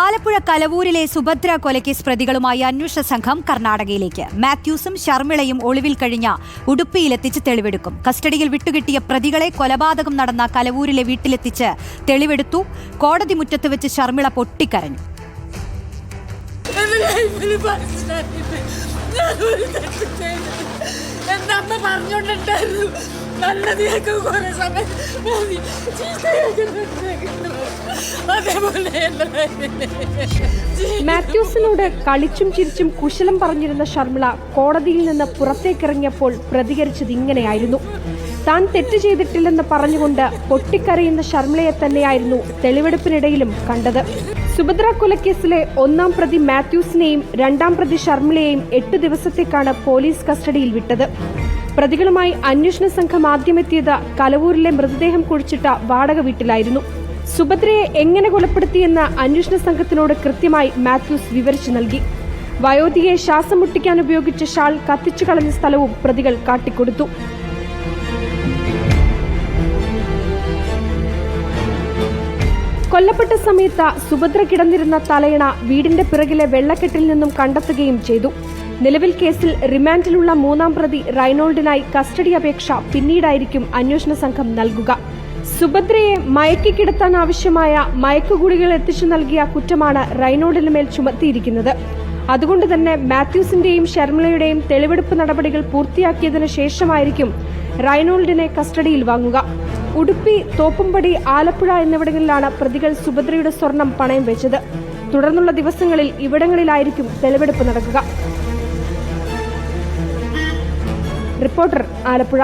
ആലപ്പുഴ കലവൂരിലെ സുഭദ്ര കൊലക്കേസ് പ്രതികളുമായി അന്വേഷണ സംഘം കർണാടകയിലേക്ക്. മാത്യൂസും ശർമിളയും ഒളിവിൽ കഴിഞ്ഞ ഉടുപ്പിയിലെത്തിച്ച് തെളിവെടുക്കും. കസ്റ്റഡിയിൽ വിട്ടുകിട്ടിയ പ്രതികളെ കൊലപാതകം നടന്ന കലവൂരിലെ വീട്ടിലെത്തിച്ച് തെളിവെടുത്തു. കോടതി മുറ്റത്ത് വെച്ച് ശർമിള പൊട്ടിക്കരഞ്ഞു. എന്നമ്മ പറഞ്ഞോണ്ടിട്ടായിരുന്നു നല്ലതിനൊക്കെ കുറെ സമയം മാത്യൂസിനോട് കളിച്ചും ചിരിച്ചും കുശലം പറഞ്ഞിരുന്ന ശർമിള കോടതിയിൽ നിന്ന് പുറത്തേക്കിറങ്ങിയപ്പോൾ പ്രതികരിച്ചത് ഇങ്ങനെയായിരുന്നു. താൻ തെറ്റ് ചെയ്തിട്ടില്ലെന്ന് പറഞ്ഞുകൊണ്ട് പൊട്ടിക്കരയുന്ന ശർമിളയെ തന്നെയായിരുന്നു തെളിവെടുപ്പിനിടയിലും കണ്ടത്. സുഭദ്ര കൊലക്കേസിലെ ഒന്നാം പ്രതി മാത്യൂസിനെയും രണ്ടാം പ്രതി ശർമിളയെയും 8 ദിവസത്തേക്കാണ് പോലീസ് കസ്റ്റഡിയിൽ വിട്ടത്. പ്രതികളുമായി അന്വേഷണ സംഘം ആദ്യമെത്തിയത് കലവൂരിലെ മൃതദേഹം കുഴിച്ചിട്ട വാടക വീട്ടിലായിരുന്നു. സുഭദ്രയെ എങ്ങനെ കൊലപ്പെടുത്തിയെന്ന് അന്വേഷണ സംഘത്തിനോട് കൃത്യമായി മാത്യൂസ് വിവരിച്ചു നൽകി. വയോധികയെ ശ്വാസം മുട്ടിക്കാൻ ഉപയോഗിച്ച ഷാൾ കത്തിച്ചു കളഞ്ഞ സ്ഥലവും പ്രതികൾ കാട്ടിക്കൊടുത്തു. കൊല്ലപ്പെട്ട സമയത്ത് സുഭദ്ര കിടന്നിരുന്ന തലയണ വീടിന്റെ പിറകിലെ വെള്ളക്കെട്ടിൽ നിന്നും കണ്ടെത്തുകയും ചെയ്തു. നിലവിൽ കേസിൽ റിമാൻഡിലുള്ള മൂന്നാം പ്രതി റൈനോൾഡിനായി കസ്റ്റഡി അപേക്ഷ പിന്നീടായിരിക്കും അന്വേഷണ സംഘം നൽകുക. സുഭദ്രയെ മയക്കി കിടത്താൻ ആവശ്യമായ മയക്കുഗുളികൾ എത്തിച്ചു നൽകിയ കുറ്റമാണ് റൈനോൾഡിന് മേൽ ചുമത്തിയിരിക്കുന്നത്. അതുകൊണ്ട് തന്നെ മാത്യൂസിന്റെയും ശർമിളയുടെയും തെളിവെടുപ്പ് നടപടികൾ പൂർത്തിയാക്കിയതിനു ശേഷമായിരിക്കും റൈനോൾഡിനെ കസ്റ്റഡിയിൽ വാങ്ങുക. ഉടുപ്പി, തോപ്പുംപടി, ആലപ്പുഴ എന്നിവിടങ്ങളിലാണ് പ്രതികൾ സുഭദ്രയുടെ സ്വർണം പണയം വെച്ചത്. തുടർന്നുള്ള ദിവസങ്ങളിൽ ഇവിടങ്ങളിലായിരിക്കും തെളിവെടുപ്പ് നടക്കുക. റിപ്പോർട്ടർ, ആലപ്പുഴ.